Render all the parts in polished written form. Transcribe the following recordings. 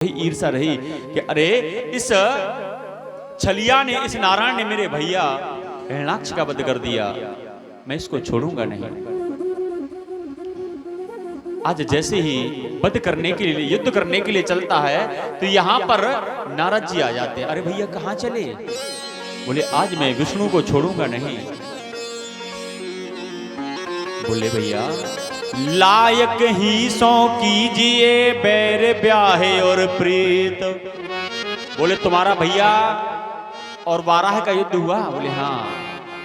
ईर्षा रही कि अरे इस छलिया ने, इस नारायण ने मेरे भैया हिरण्याक्ष का वध कर दिया, मैं इसको छोड़ूंगा नहीं। आज जैसे ही वध करने के लिए, युद्ध करने के लिए चलता है तो यहां पर नारद जी आ जाते हैं। अरे भैया कहां चले? बोले आज मैं विष्णु को छोड़ूंगा नहीं। बोले भैया लायक ही सो कीजिए बैर ब्याहे और प्रीत। बोले तुम्हारा भैया और वाराह का युद्ध हुआ? बोले हाँ।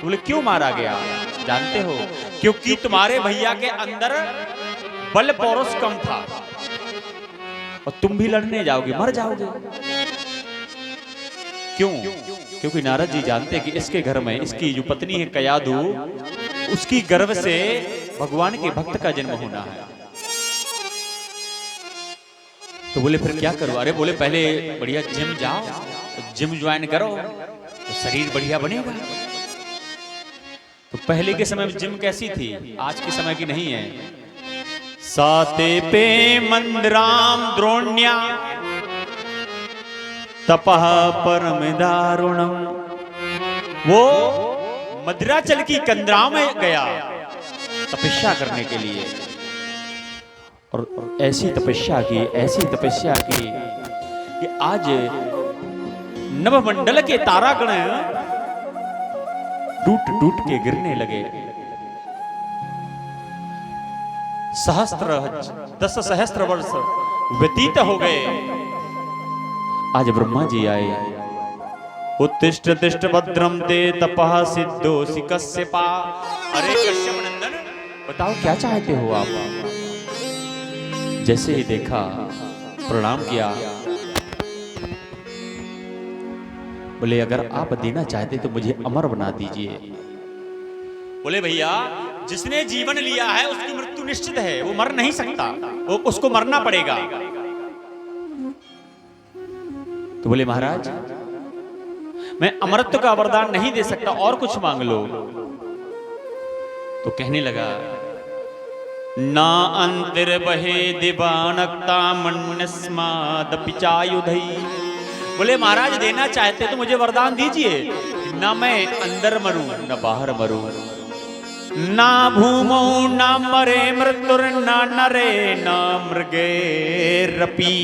बोले क्यों मारा गया? जानते हो? क्योंकि तुम्हारे भैया के अंदर बल पौरुष कम था और तुम भी लड़ने जाओगे, मर जाओगे। क्यों? क्योंकि नारद जी जानते कि इसके घर में इसकी जो पत्नी है कयाधु, उसकी गर्भ से भगवान के भक्त का जन्म होना है। तो बोले फिर क्या करो? अरे बोले पहले बढ़िया जिम जाओ, जिम ज्वाइन करो तो शरीर बढ़िया बनेगा। तो पहले के समय में जिम कैसी थी? आज के समय की नहीं है। साते पे मंदराम द्रोण्या तपह परम दारुणम। वो मदिराचल की कंदरा में गया तपस्या करने के लिए, और ऐसी तपस्या की कि आज नवमंडल के तारागण टूट टूट के गिरने लगे। 10 सहस्त्र वर्ष व्यतीत हो गए। आज ब्रह्मा जी आए। उत्तिष्ठ तिष्ठ भद्रम ते तपः सिद्धोऽसि कश्यपा। अरे कश्यप नंदन बताओ क्या चाहते हो आप? जैसे ही देखा प्रणाम किया। बोले अगर आप देना चाहते तो मुझे अमर बना दीजिए। बोले भैया जिसने जीवन लिया है उसकी मृत्यु निश्चित है, वो मर नहीं सकता, वो उसको मरना पड़ेगा। तो बोले महाराज मैं अमरत्व का वरदान नहीं दे सकता, और कुछ मांग लो। तो कहने लगा ना अंतर बहे दिवानक्ता मन्यस्माद पिचायुधई। बोले महाराज देना चाहते तो मुझे वरदान दीजिए, ना मैं अंदर मरूं ना बाहर मरूं, ना भूमौ ना मरे मृत्युर ना नरे ना मृगे रपी।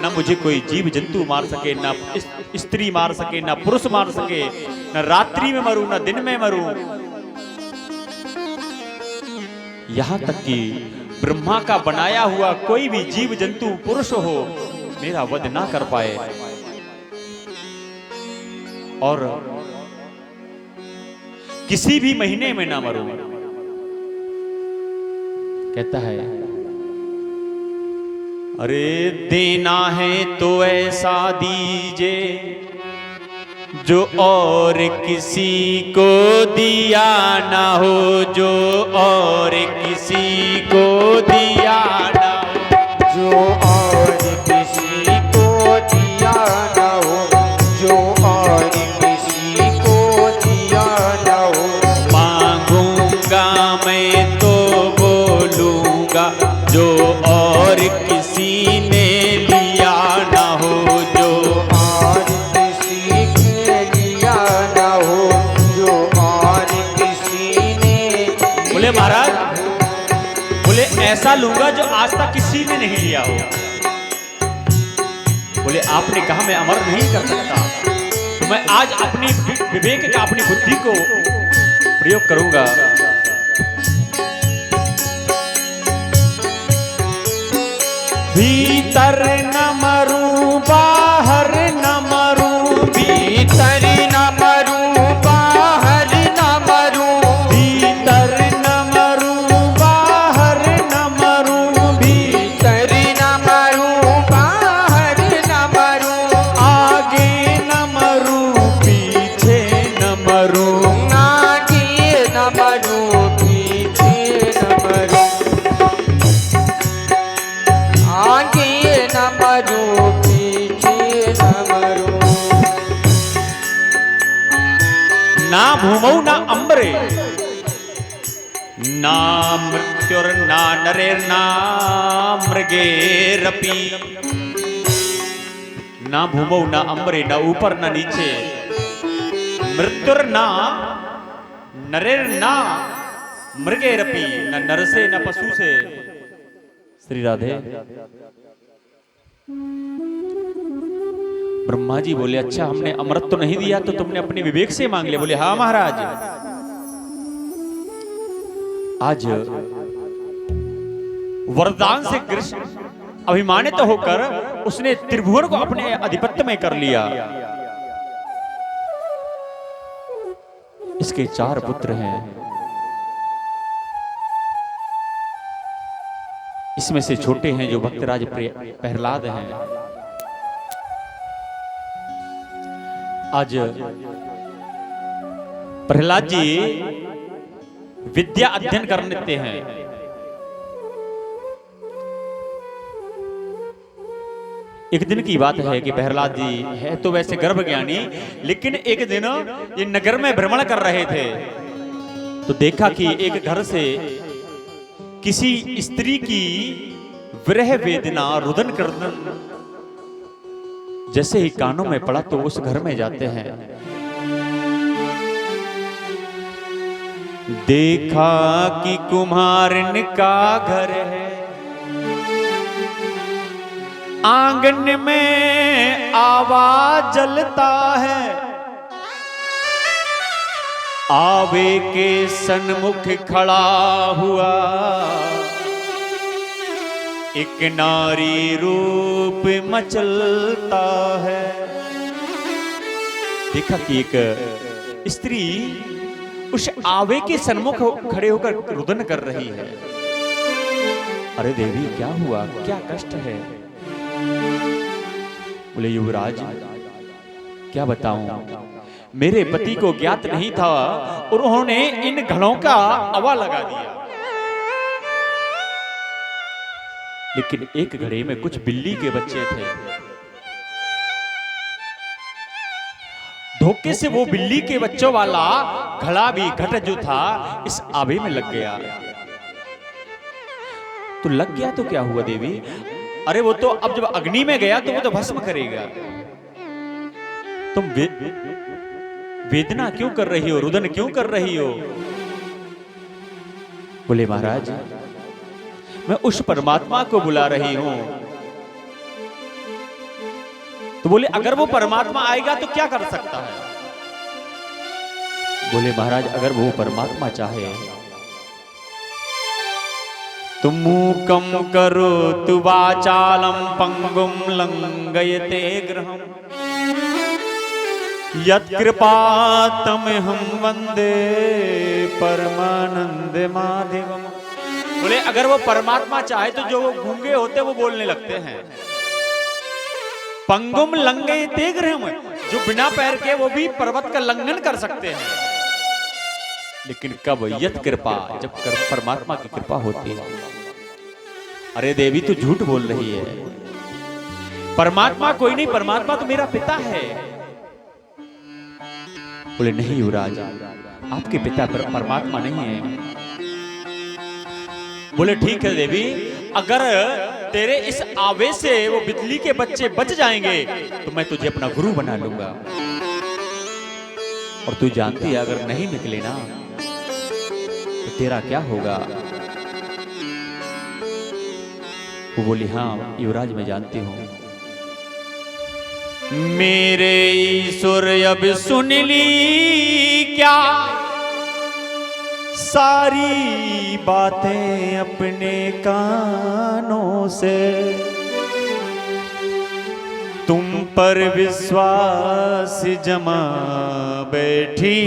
ना मुझे कोई जीव जंतु मार सके, ना स्त्री मार सके, ना पुरुष मार सके, ना रात्रि में मरूं ना दिन में मरूं। यहां तक कि ब्रह्मा का बनाया हुआ कोई भी जीव जंतु पुरुष हो मेरा वध ना कर पाए, और किसी भी महीने में ना मरूं। कहता है अरे देना है तो ऐसा दीजिए जो और किसी को दिया ना हो, जो और किसी को दिया ना हो, जो और किसी को दिया ना हो, जो और किसी को दिया ना हो। मांगूंगा मैं तो बोलूंगा जो और किसी ने लिया ना हो, जो और किसी के लिया ना हो, जो और किसी ने। बोले महाराज बोले ऐसा लूंगा जो आज तक किसी ने नहीं लिया हो। बोले आपने कहा मैं अमर नहीं कर सकता, तो मैं आज अपनी विवेक का, अपनी बुद्धि को प्रयोग करूंगा। भीतर न मरूं बाहर न मरूं, भीतर न मरूं बाहर न मरूं, भीतर न मरूं बाहर न मरूं, भीतर न मरूं बाहर न मरूं, आगे न मरूं पीछे न मरूं, आगे न मरूं पीछे न मरूं, आगे न मरूं पीछे न मरूं। ना भूमौ ना अम्बरे ना मृत्युर ना नरेर ना मृगेरपि। ना भूमौ ना अम्बरे, ना ऊपर ना नीचे, मृत्युर ना नरेर ना मृगेरपि, न नर से न पशु से। श्री राधे। ब्रह्मा जी बोले, अच्छा हमने अमृत तो नहीं दिया, तो तुमने अपने विवेक से मांग लिया? बोले हाँ महाराज। आज वरदान से कृष्ण अभिमानित होकर उसने त्रिभुवन को अपने आधिपत्य में कर लिया। इसके 4 पुत्र हैं, इसमें से छोटे हैं जो भक्तराज प्रहलाद हैं। आज प्रहलाद जी विद्या अध्ययन करते हैं। एक दिन की बात है कि प्रहलाद जी है तो वैसे गर्भ ज्ञानी, लेकिन एक दिन ये नगर में भ्रमण कर रहे थे तो देखा कि एक घर से किसी स्त्री की विरह वेदना रुदन क्रदन जैसे ही कानों में पड़ा तो उस घर में जाते हैं। देखा कि कुम्हारन का घर है, आंगन में आवाज जलता है, आवे के सन्मुख खड़ा हुआ एक नारी रूप मचलता है। देखा कि एक स्त्री उस आवे के सन्मुख खड़े होकर रुदन कर रही है। अरे देवी क्या हुआ, क्या कष्ट है? बोले युवराज क्या बताऊं, मेरे पति को ज्ञात नहीं था और उन्होंने इन घड़ों का अवा लगा दिया। लेकिन एक घड़े में कुछ बिल्ली के बच्चे थे, धोखे से वो बिल्ली के बच्चों वाला घड़ा भी घट जो था इस आवे में लग गया। तो लग गया तो क्या हुआ देवी? अरे वो तो अब जब अग्नि में गया तो वो तो भस्म करेगा। तुम वेदना क्यों कर रही हो, रुदन क्यों कर रही हो? बोले महाराज मैं उस परमात्मा को बुला रही हूं। तो बोले अगर वो परमात्मा आएगा तो क्या कर सकता है? बोले महाराज अगर वो परमात्मा चाहे तुम मूकम करो तु वाचालम पंगुम लंघयते गृहम् यत्कृपातम हम वंदे परमानंद माधवम। बोले अगर वो परमात्मा चाहे तो जो वो गूंगे होते वो बोलने लगते हैं। पंगुम लंघयते गृहम्, जो बिना पैर के वो भी पर्वत का लंघन कर सकते हैं। लेकिन कब? यत कृपा, जब परमात्मा की कृपा होती है। अरे देवी तू झूठ बोल रही है, परमात्मा कोई नहीं, परमात्मा तो मेरा पिता है। बोले नहीं युवराज आपके पिता परमात्मा नहीं है। बोले ठीक है देवी, अगर तेरे इस आवेश से वो बिजली के बच्चे बच जाएंगे तो मैं तुझे अपना गुरु बना लूंगा। और तू जानती है अगर नहीं निकले ना तो तेरा क्या होगा? वो बोली हाँ युवराज मैं जानती हूं। मेरे ईश्वर अब सुन ली क्या सारी बातें अपने कानों से, तुम पर विश्वास जमा बैठी,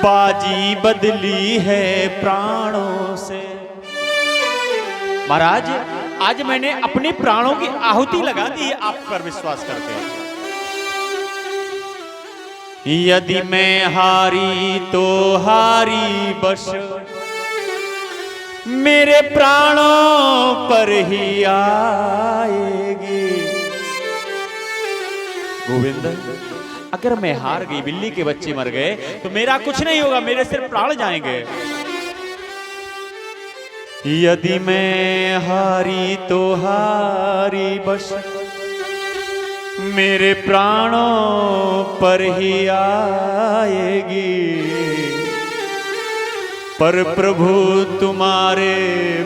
बाजी बदली है प्राणों से। महाराज आज मैंने अपने प्राणों की आहुति लगा दी है आप पर विश्वास करके। यदि मैं हारी तो हारी बस मेरे प्राणों पर ही आएगी। गोविंद अगर मैं हार गई, बिल्ली के बच्चे मर गए तो मेरा कुछ नहीं होगा, मेरे सिर्फ प्राण जाएंगे। यदि मैं हारी तो हारी बस मेरे प्राणों पर ही आएगी, पर प्रभु तुम्हारे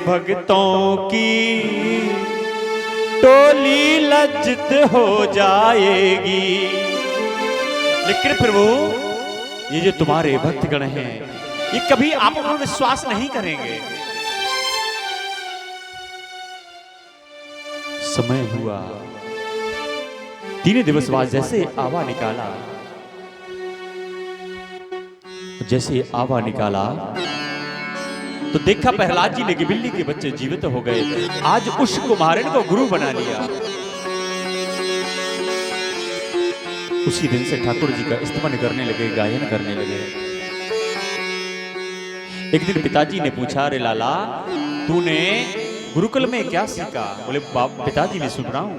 भक्तों की टोली लज्जित हो जाएगी। लेकिन प्रभु ये जो तुम्हारे भक्तगण हैं ये कभी आप पर विश्वास नहीं करेंगे। समय हुआ 3 दिवस बाद जैसे आवा निकाला, जैसे आवा निकाला तो देखा प्रहलाद जी ने कि बिल्ली के बच्चे जीवित हो गए। आज उस कुम्हारिन को गुरु बना लिया। उसी दिन से ठाकुर जी का स्तवन करने लगे, गायन करने लगे। एक दिन पिताजी ने पूछा, अरे लाला तूने गुरुकुल में क्या सीखा? बोले पिताजी ने सुन रहा हूं।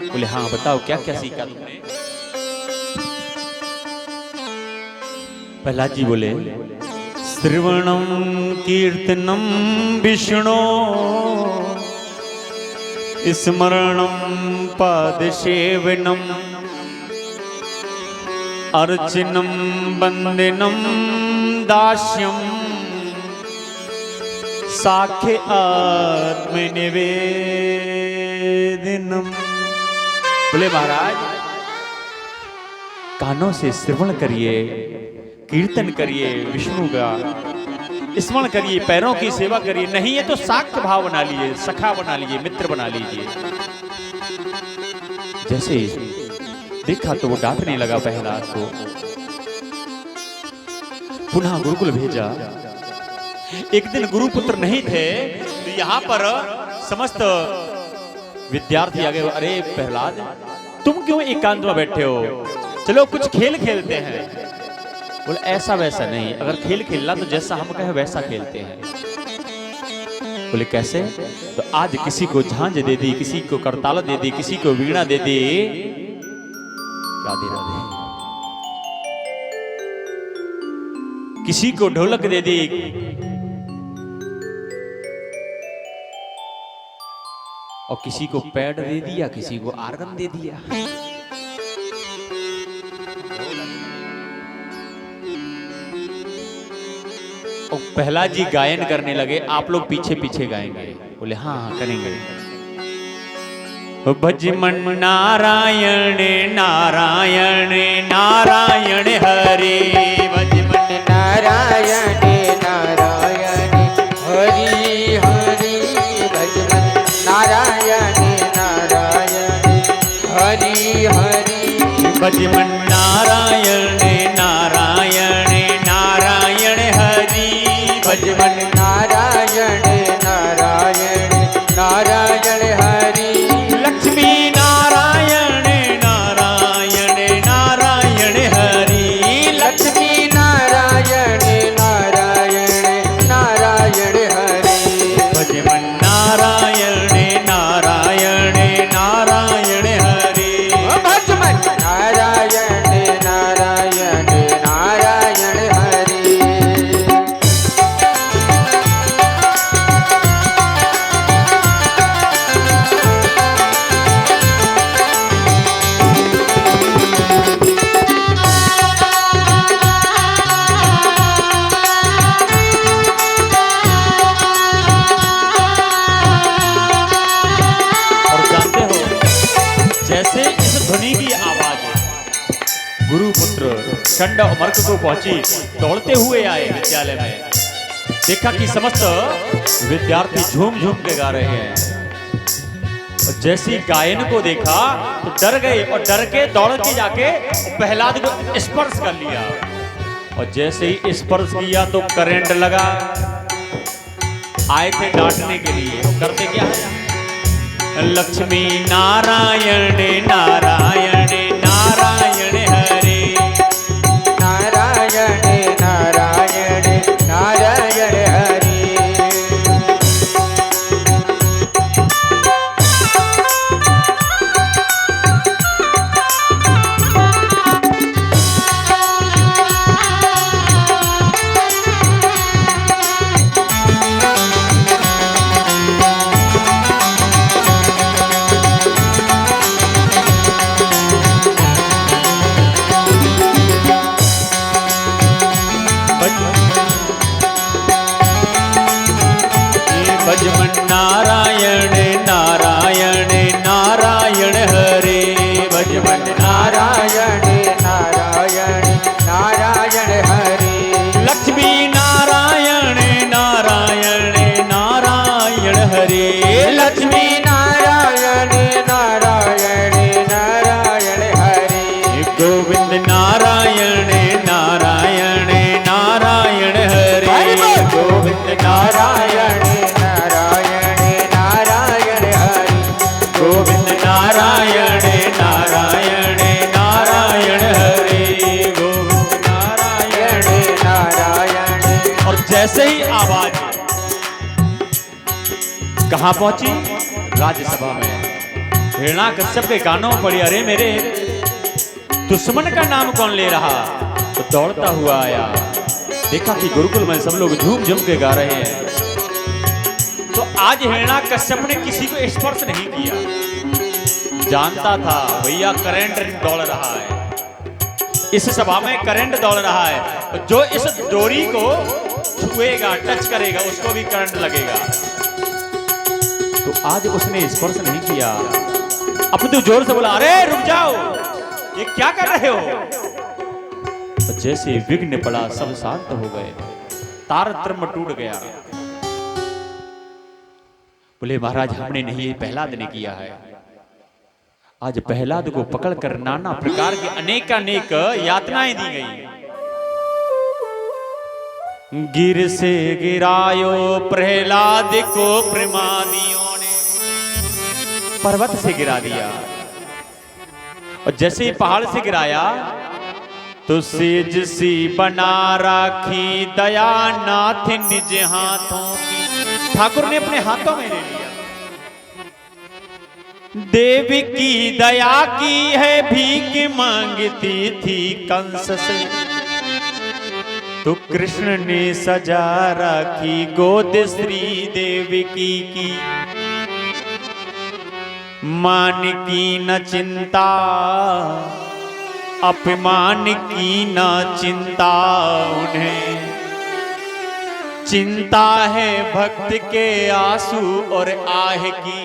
बोले हाँ बताओ क्या क्या सीखा तुमने? प्रहलाद जी बोले श्रवणम कीर्तनम विष्णु स्मरणम पादसेवनम अर्चनम वंदनम दास्यम साखे आत्मनिवेदनम। बोले महाराज कानों से श्रवण करिए, कीर्तन करिए, विष्णु का स्मरण करिए, पैरों की सेवा करिए, नहीं है तो साख्य भाव बना लीजिए, सखा बना लीजिए, मित्र बना लीजिए। जैसे देखा तो वो डांटने लगा प्रहलाद को। पुनः गुरुकुल भेजा। एक दिन गुरुपुत्र नहीं थे तो यहाँ पर समस्त विद्यार्थी आ गए। अरे प्रहलाद तुम क्यों एकांत में बैठे हो? चलो कुछ खेल खेलते हैं। बोले ऐसा वैसा नहीं, अगर खेल खेलना तो जैसा हम कहे वैसा खेलते हैं। बोले कैसे? तो आज किसी को झांझ दे दी, किसी को करताल दे दी, किसी को वीणा दे दी। राधे राधे। किसी को ढोलक दे दी, और किसी को पैड दे दिया, किसी को आर्गन दे दिया। और प्रहलाद जी गायन करने लगे, आप लोग पीछे पीछे गाएंगे। बोले हाँ हाँ करेंगे। भजमन नारायण नारायण नारायण हरे, भजमन नारायण नारायण हरि हरि, भजमन नारायण नारायण हरि हरि, भजमन नारायण नारायण नारायण हरि, भजमन नारायण नारायण नारायण हरि, लक्ष्मी नारायण नारायण नारायण हरि, लक्ष्मी नारायण नारायण नारायण हरि, भजमन नारायण नारायण नारायण हरि, भजमन नारायण नारायण नारायण हरि। जैसे इस ध्वनि की आवाज गुरुपुत्र चंड और मर्क को पहुंची, दौड़ते हुए आए विद्यालय में। देखा कि समस्त विद्यार्थी झूम झूम के गा रहे हैं। और जैसे गायन को देखा तो डर गए और डर के दौड़ के जाके प्रहलाद को स्पर्श कर लिया। और जैसे ही स्पर्श किया तो करंट लगा। आए थे डांटने के लिए, करते क्या है? लक्ष्मी नारायण नारायण नारायण हरे, नारायण नारायण नारायण हरि, नारायण नारायण नारायण हरे गोविंद नारायण नारायण। और जैसे ही आवाज कहां पहुंची? राज्यसभा में। हिरण्याकश्यप के कानों में पड़ी, अरे मेरे दुश्मन का नाम कौन ले रहा? तो दौड़ता हुआ आया, देखा कि गुरुकुल में सब लोग झूम झूम के गा रहे हैं। तो आज हिरण्याकश्यप ने किसी को स्पर्श नहीं किया, जानता था भैया करंट दौड़ रहा है, इस सभा में करंट दौड़ रहा है, जो इस डोरी को छुएगा, टच करेगा, उसको भी करंट लगेगा। तो आज उसने स्पर्श नहीं किया। अब तो जोर से बोला, अरे रुक जाओ, ये क्या कर रहे हो? तो जैसे विघ्न पड़ा, सब शांत हो गए, तारतम्य टूट गया। बोले महाराज, हमने नहीं, ये प्रहलाद ने किया है। आज प्रहलाद को पकड़कर नाना प्रकार की अनेकानेक यातनाएं दी गई। गिर से गिरायो प्रहलाद को प्रमादियों ने, पर्वत से गिरा दिया। और जैसे ही पहाड़ से गिराया तो सेज सी बना राखी दयानाथ निज हाथों की, ठाकुर ने अपने हाथों में ले लिया। देवी की दया की है, भीख मांगती थी कंस से, तो कृष्ण ने सजा राखी गोद श्री देवी की। मान की न चिंता, अपमान की न चिंता उन्हें, चिंता है भक्त के आंसू और आह की।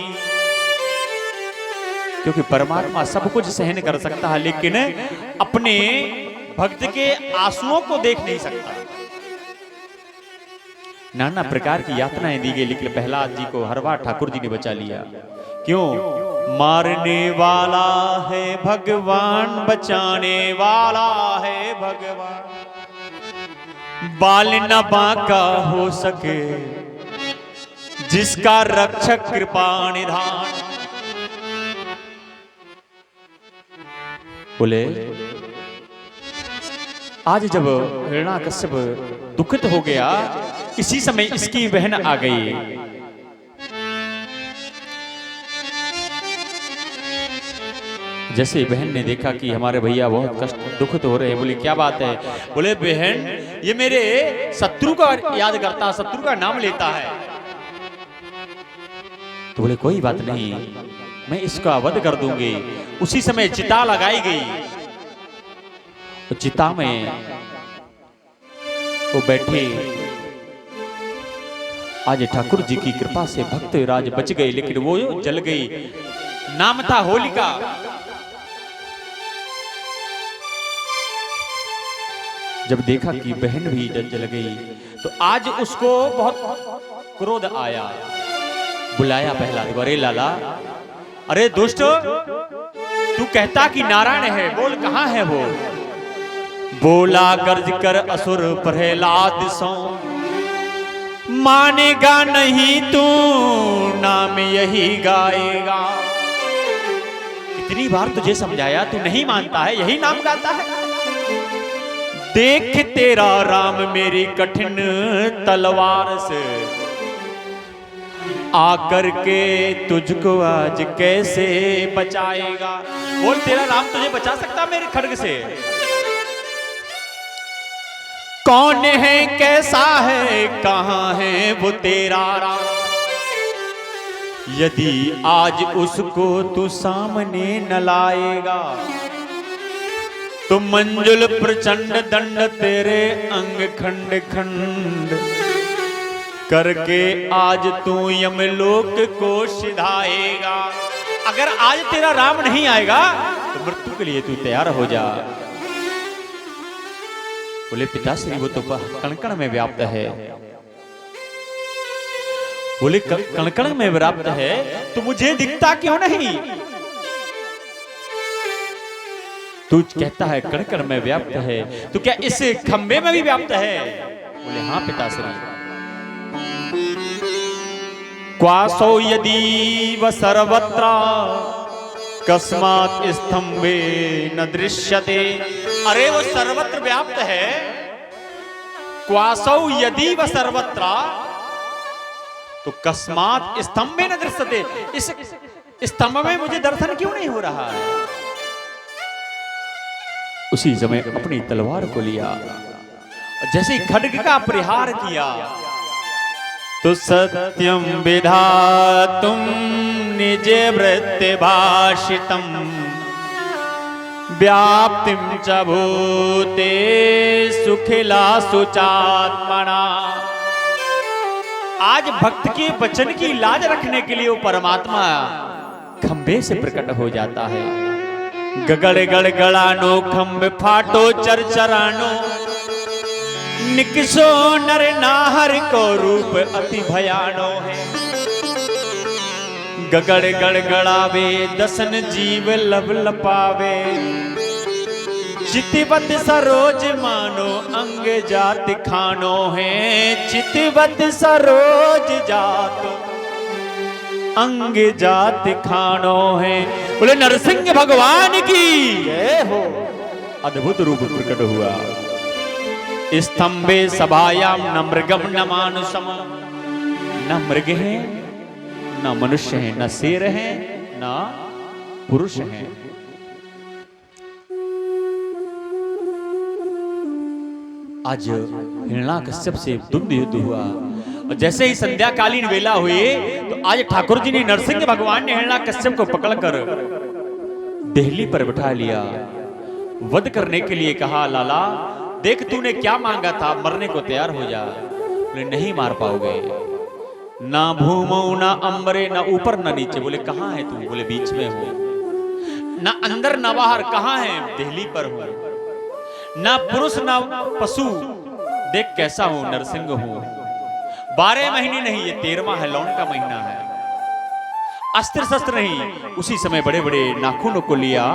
क्योंकि परमात्मा सब कुछ सहन कर सकता है, लेकिन अपने भक्त के आंसुओं को देख नहीं सकता। नाना प्रकार की यातनाएं दी गई, लेकिन प्रहलाद जी को हर बार ठाकुर जी ने बचा लिया। क्यों? मारने वाला है भगवान, बचाने वाला है भगवान, बाल न बांका हो सके जिसका रक्षक कृपा निधान। बोले आज जब हिरण्याकश्यप दुखित हो गया, इसी समय इसकी बहन आ गई। जैसे बहन ने देखा कि हमारे भैया बहुत कष्ट दुखित हो रहे हैं, बोले क्या बात है? बोले बहन, ये मेरे शत्रु का याद करता, शत्रु का नाम लेता है। तो बोले कोई बात नहीं, मैं इसका वध कर दूंगी। उसी समय चिता लगाई गई, तो चिता में वो बैठे। आज ठाकुर जी की कृपा से भक्त राज बच गए, लेकिन वो जल गई। नाम था होलिका। जब देखा कि बहन भी जल गई, तो आज उसको बहुत क्रोध आया। बुलाया प्रहलाद को, अरे लाला, अरे दुष्ट, तू कहता कि नारायण है, बोल कहां है वो? बोला गर्ज कर असुर प्रहलाद सो, मानेगा नहीं तू, नाम यही गाएगा। कितनी बार तुझे समझाया, तू नहीं मानता है, यही नाम गाता है। देख तेरा राम मेरी कठिन तलवार से, आकर के तुझको आज कैसे बचाएगा? बोल तेरा राम तुझे बचा सकता मेरे खड्ग से? कौन है, कैसा है, कहां है वो तेरा राम? यदि आज उसको तू सामने न लाएगा, तो मंजुल प्रचंड दंड तेरे अंग खंड खंड करके आज तू यमलोक को सिधाएगा। अगर आज तेरा राम नहीं आएगा तो मृत्यु के लिए तू तैयार हो जा। बोले पिताश्री, वो तो कण कण में व्याप्त है। बोले कण कण में व्याप्त है तो मुझे दिखता क्यों नहीं? तू कहता है कण कण में व्याप्त है, तो क्या इस खंबे में भी व्याप्त है? बोले हाँ पिताश्री। क्वासो यदि व सर्वत्र कस्मात् स्तंभे न दृश्यते। अरे वो सर्वत्र व्याप्त है, क्वासौ यदि व सर्वत्र तो कस्मात् स्तंभे न दृश्यते, इस स्तंभ में मुझे दर्शन क्यों नहीं हो रहा है। उसी समय अपनी तलवार को लिया, जैसे खड्ग का प्रहार किया तो सत्यम विधातुम निज वृत्ति भाषितम व्याप्तिम च भूते सुखिला सुचात्मना। आज भक्त के वचन की लाज रखने के लिए वो परमात्मा खंबे से प्रकट हो जाता है। गगड़ गड़गड़ानो खंब फाटो चरचरानो, निकसो नर नाहर को रूप अति भयानो है। गगड़ गड़गड़ावे दसन जीव लब लपावे, चितवत सरोज मानो अंग जात खानो है। चितवत सरोज जात अंग जात खानो है। बोले नरसिंह भगवान की जय हो। अद्भुत रूप प्रकट हुआ। स्तंभे सभायाम न मृगम न मानुषम, न मृग है न मनुष्य है, न शेर है न पुरुष है। आज हिरण्याकश्यप से द्वंद्व युद्ध हुआ और जैसे ही संध्याकालीन वेला हुई तो आज ठाकुर जी ने नरसिंह भगवान ने हिरण्याकश्यप को पकड़कर देहली पर बिठा लिया, वध करने के लिए कहा, लाला देख तूने क्या मांगा था, मरने को तैयार हो जा। बोले नहीं मार पाओगे, ना भूमो ना अंबरे, ना ऊपर ना नीचे। बोले कहाँ है तू? बोले बीच में हो। ना अंदर ना बाहर, कहाँ है? देहली पर हूं। ना पुरुष ना पशु, देख कैसा हूं, नरसिंह हूं। 12 महीने नहीं, ये 13वां है, लौन का महीना है। अस्त्र शस्त्र नहीं। उसी समय बड़े बड़े नाखूनों को लिया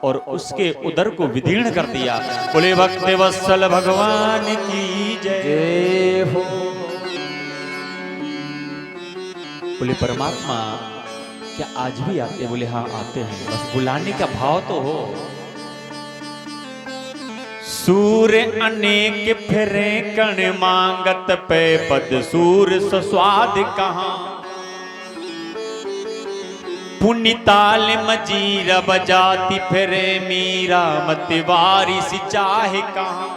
और उसके उदर को विदीर्ण कर दिया। बोले भक्त वत्सल भगवान की जय हो। बोले परमात्मा क्या आज भी आते हैं? बोले हाँ आते हैं, बस बुलाने का भाव तो हो। सूर्य अनेक फिरे कण मांगत पे पद, सूर सस्वाद कहां। पुनिताल मजीर बजाती फिरे मीरा, मतवारी सी चाहे कहां।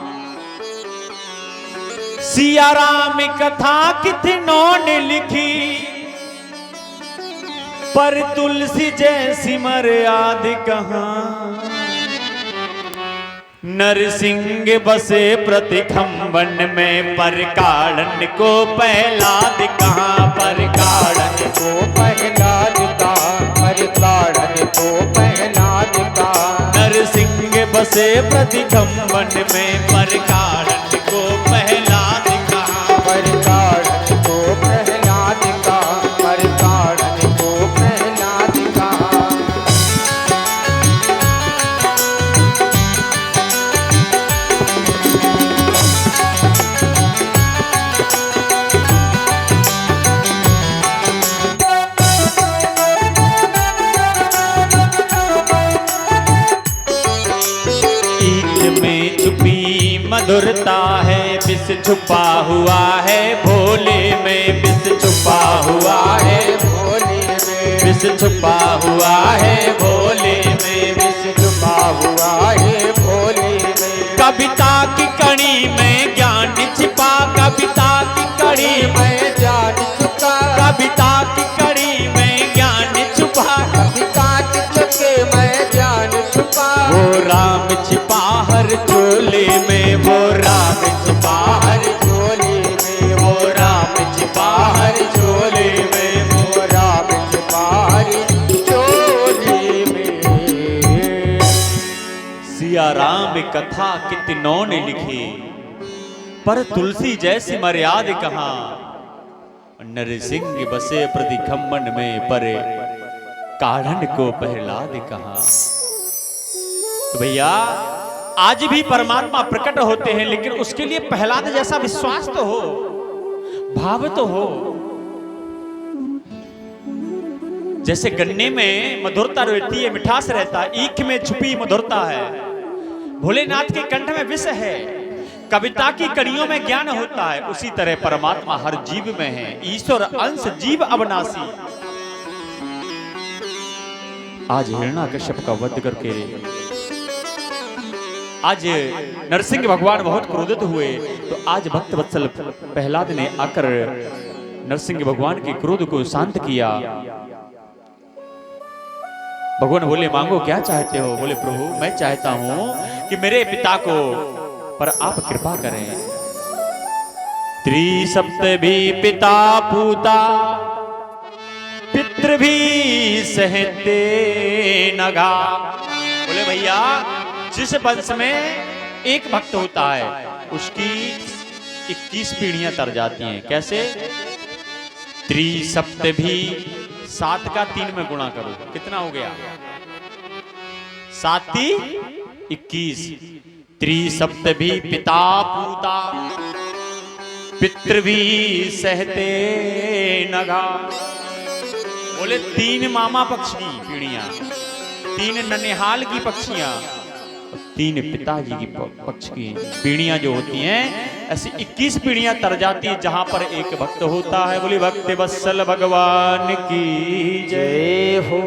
सिया राम कथा कितनों ने लिखी, पर तुलसी जैसी मर्याद कहां। नरसिंह बसे प्रतिखंबन में, पर काड़न को पहलाद कहां। पर काड़न को पहलाद कहां, पर काड़न को पहलाद कहां। नरसिंह बसे प्रतिखंबन में, पर काड़न को पहलाद कहां। पर काड़न को पहलाद कहां, पर काड़न को पहलाद कहां। मधुरता है, विष छुपा हुआ है भोले में। विष छुपा हुआ है भोले में, विष छुपा हुआ है भोले में। विष छुपा हुआ है भोले में। कविता की कड़ी में ज्ञान छिपा, कविता की कड़ी मैं जान चुका। कविता की कड़ी में ज्ञान छुपा, कविता के चुके मैं जान चुका। वो राम छिपा हर चोले में, वो राम छिपा हर झोले में, वो राम छिपा हर चोले में। वो राम छिपार चोले में। सिया राम कथा कितनों ने लिखी, पर तुलसी जैसी मर्याद कहां। नरसिंह बसे प्रतिखंबन में, पर काढ़न को पहलाद कहां। तो भैया आज भी परमात्मा प्रकट होते हैं, लेकिन उसके लिए प्रहलाद जैसा विश्वास तो हो, भाव तो हो। जैसे गन्ने में मधुरता रहती है, मिठास रहता है, ईख में छुपी मधुरता है, भोलेनाथ के कंठ में विष है, कविता की कड़ियों में ज्ञान होता है, उसी तरह परमात्मा हर जीव में है। ईश्वर अंश जीव अविनाशी। आज हिरण्याकश्यप का वध करके आज नरसिंह भगवान बहुत क्रोधित हुए, तो आज भक्त वत्सल प्रहलाद ने आकर नरसिंह भगवान के क्रोध को शांत किया। भगवान बोले मांगो क्या चाहते हो? बोले प्रभु मैं चाहता हूं कि मेरे पिता को पर आप कृपा करें। त्रिसप्त भी पिता पूता पितृ भी सहते नगा। बोले भैया जिस वंश में एक भक्त होता है उसकी 21 पीढ़ियां तर जाती हैं। कैसे? त्रिसप्त भी 7 का 3 में गुणा करो, कितना हो गया? 7 21। त्रिसप्त भी पिता पूता पितृ भी सहते नगा। बोले 3 मामा पक्ष की पीढ़ियां, 3 ननिहाल की पक्षियां, 3 पिताजी की पक्ष की पीढ़ियां जो होती हैं, ऐसी 21 पीढ़ियां तर जाती है जहां पर एक भक्त होता है। बोली भक्त वत्सल भगवान की जय हो।